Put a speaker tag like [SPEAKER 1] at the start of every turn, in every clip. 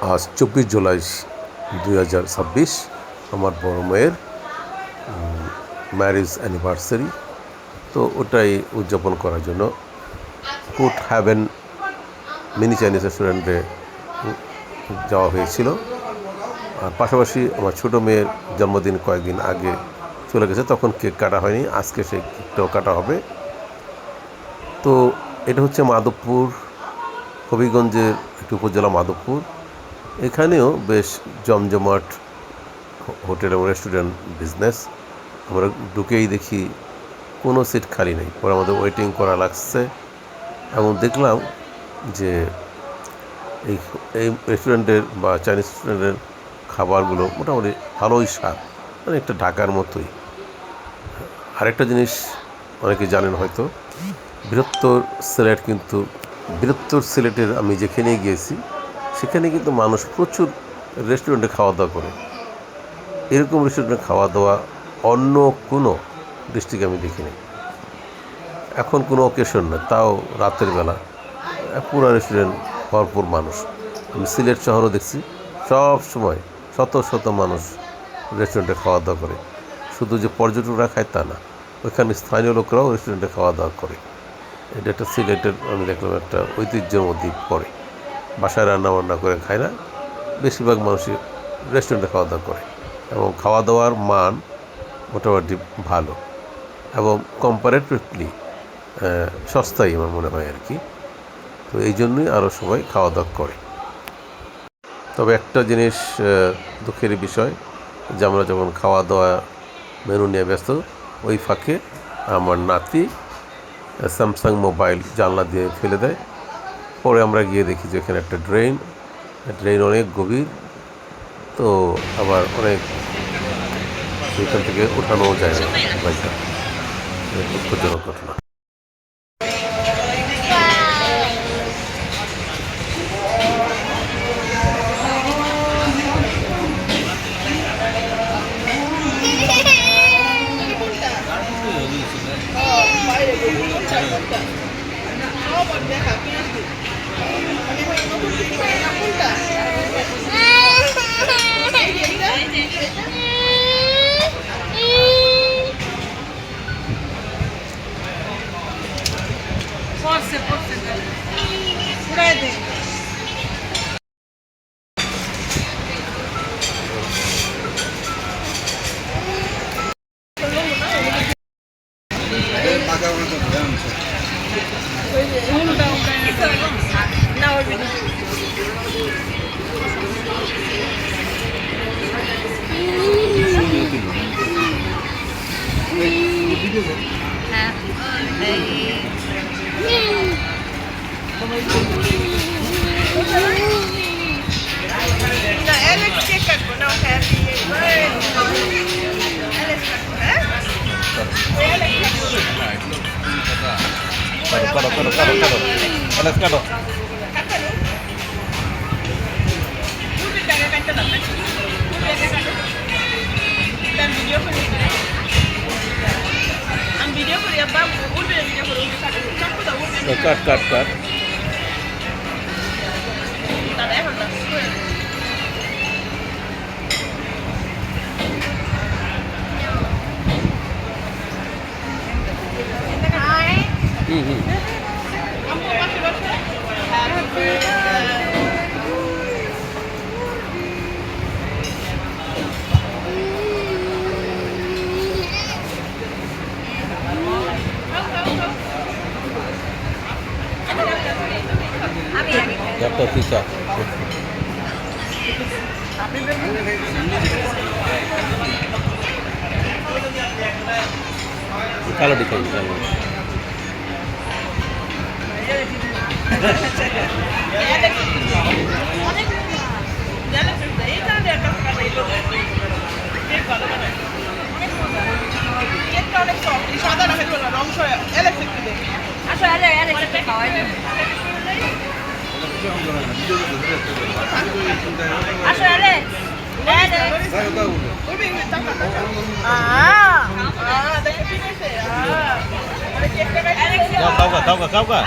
[SPEAKER 1] আজ 24 জুলাই 2026 আমার বড় মেয়ের ম্যারেজ অ্যানিভার্সারি। তো ওটাই উদযাপন করার জন্য ফুড হ্যাভেন মিনি চাইনিজ রেস্টুরেন্টে যাওয়া হয়েছিল। আর পাশাপাশি আমার ছোটো মেয়ের জন্মদিন কয়েকদিন আগে চলে গেছে, তখন কেক কাটা হয়নি, আজকে সেই কেকটাও কাটা হবে। তো এটা হচ্ছে মাধবপুর, হবিগঞ্জের একটি উপজেলা মাধবপুর। এখানেও বেশ জমজমাট হোটেল এবং রেস্টুরেন্ট বিজনেস। আমরা ঢুকেই দেখি কোনো সিট খালি নেই, পরে আমাদের ওয়েটিং করা লাগছে এবং দেখলাম যে এই রেস্টুরেন্টের বা চাইনিজ রেস্টুরেন্টের খাবারগুলো মোটামুটি ভালোই স্বাদ, মানে একটা ঢাকার মতোই। আরেকটা জিনিস অনেকে জানেন হয়তো, বৃহত্তর সিলেটের আমি যেখানে গিয়েছি সেখানে কিন্তু মানুষ প্রচুর রেস্টুরেন্টে খাওয়া দাওয়া করে। এরকম রেস্টুরেন্টে খাওয়া দাওয়া অন্য কোনো ডিস্ট্রিক্টে আমি দেখিনি। এখন কোনো অকেশন না, তাও রাতের বেলা পুরো রেস্টুরেন্ট ভরপুর মানুষ। আমি সিলেট শহরও দেখছি সব সময় শত শত মানুষ রেস্টুরেন্টে খাওয়া দাওয়া করে। শুধু যে পর্যটকরা খায় তা না, ওইখানে স্থানীয় লোকরাও রেস্টুরেন্টে খাওয়া দাওয়া করে। এটা একটা সিলেটের আমি দেখলাম একটা ঐতিহ্যের মধ্যেই পড়ে। বাসায় রান্না বান্না করে খায় না, বেশিরভাগ মানুষই রেস্টুরেন্টে খাওয়া দাওয়া করে এবং খাওয়া দাওয়ার মান মোটামুটি ভালো এবং কম্পারেটিভলি সস্তাই আমার মনে হয় আর কি। তো এই জন্যই আরও সবাই খাওয়া দাওয়া করে। তবে একটা জিনিস দুঃখের বিষয় যে আমরা যখন খাওয়া দাওয়া মেনু নিয়ে ব্যস্ত, ওই ফাঁকে আমার নাতি স্যামসাং মোবাইল জানলা দিয়ে ফেলে দেয়। পরে আমরা গিয়ে দেখি যে এখানে একটা ড্রেন অনেক গভীর, তো আবার অনেক সেখান থেকে ওঠানো যায় না বাইকটা। দুঃখজনক ঘটনা। কাট একটা পিসা কালোটি খাই কালো। Kau ka.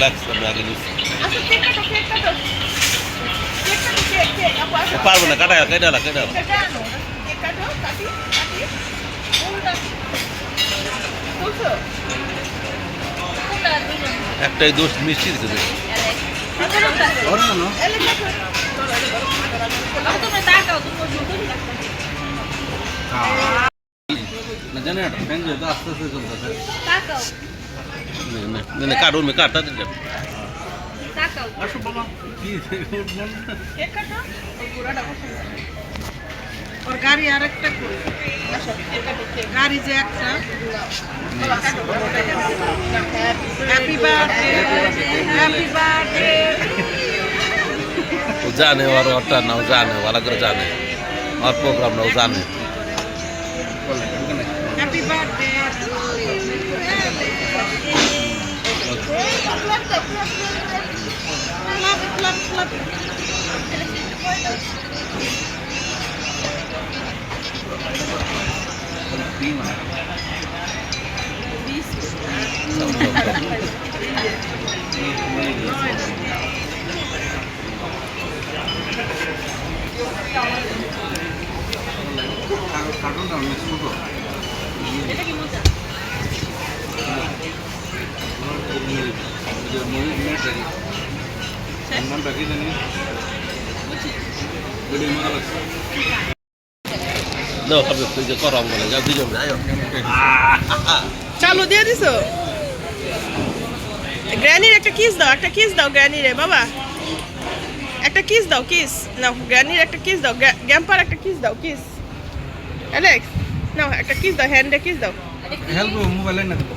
[SPEAKER 1] লাগছে আমি আগে নিচ্ছি
[SPEAKER 2] আচ্ছা কেক কাটো কেক কাটো কেক কাটো কেক কেক আপু আসো
[SPEAKER 1] পারবো না কাটা কেটে আলা
[SPEAKER 2] কেক আনো কেক কাটো কাটি কাটি কোনটা কোনটা কোনটা দুজন
[SPEAKER 1] একটাই দোষ মিষ্টি দিতে দেবে কাটো মে কাটা দিতে
[SPEAKER 2] और गाड़ी आरेकटा করে গাড়ি যে একটা হ্যাপি বার্থডে
[SPEAKER 1] वो जाने और औरता ना वो जाने वाला कर जाने और प्रोग्राम ना वो जाने
[SPEAKER 2] হ্যাপি বার্থডে এটা কি মজা
[SPEAKER 1] नो अब तो जो करम बोले जा दुजो में आयो
[SPEAKER 2] চালু দিয়ে দিছো গ্র্যানির একটা কিস দাও গ্র্যানি রে বাবা একটা কিস দাও কিস নাও গ্র্যানির একটা কিস দাও গ্যাম্পার একটা কিস দাও কিস অ্যালেক্স নাও একটা কিস দাও হ্যান্ডে কিস দাও
[SPEAKER 3] হেল্প মোবাইলে না দেবো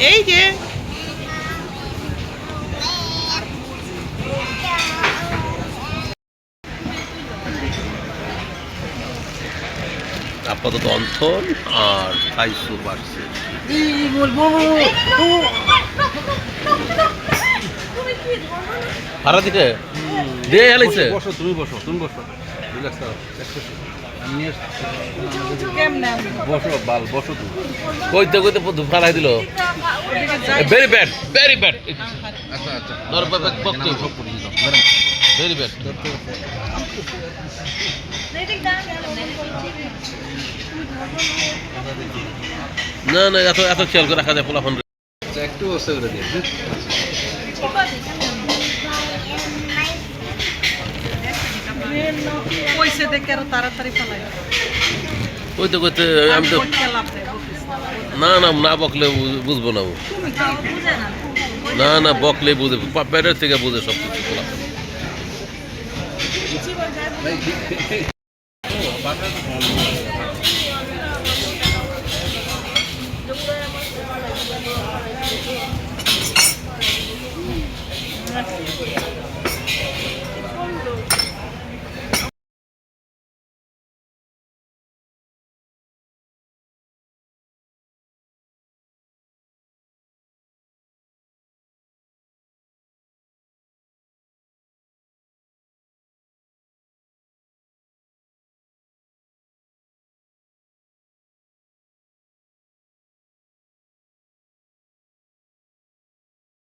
[SPEAKER 2] এই যে
[SPEAKER 1] আপাতত অন্থন আর খাইছো বাড়ছে ভাড়া দিতে দিয়ে হেলাইছে
[SPEAKER 3] বসো তুমি বসো রিল্যাক্স করো আমি নিয়ে বসো বাল বসো তুমি
[SPEAKER 1] কইতে কইতে ফালাই দিল ভেরি ব্যাড
[SPEAKER 3] আচ্ছা আচ্ছা
[SPEAKER 1] নর বকতে
[SPEAKER 3] সব করে দিলাম
[SPEAKER 1] ভেরি ব্যাড না না এত খেয়াল করে রাখা যায় ফলাফল
[SPEAKER 3] একটু বসে করে দিয়ে
[SPEAKER 2] কইছে দেখে আরো তাড়াতাড়ি ফেলাই
[SPEAKER 1] কইতে কইতে আমি তো না বকলে বুঝবো না ও না বকলে বুঝে পেটের থেকে বুঝে সব কিছু ফলাফল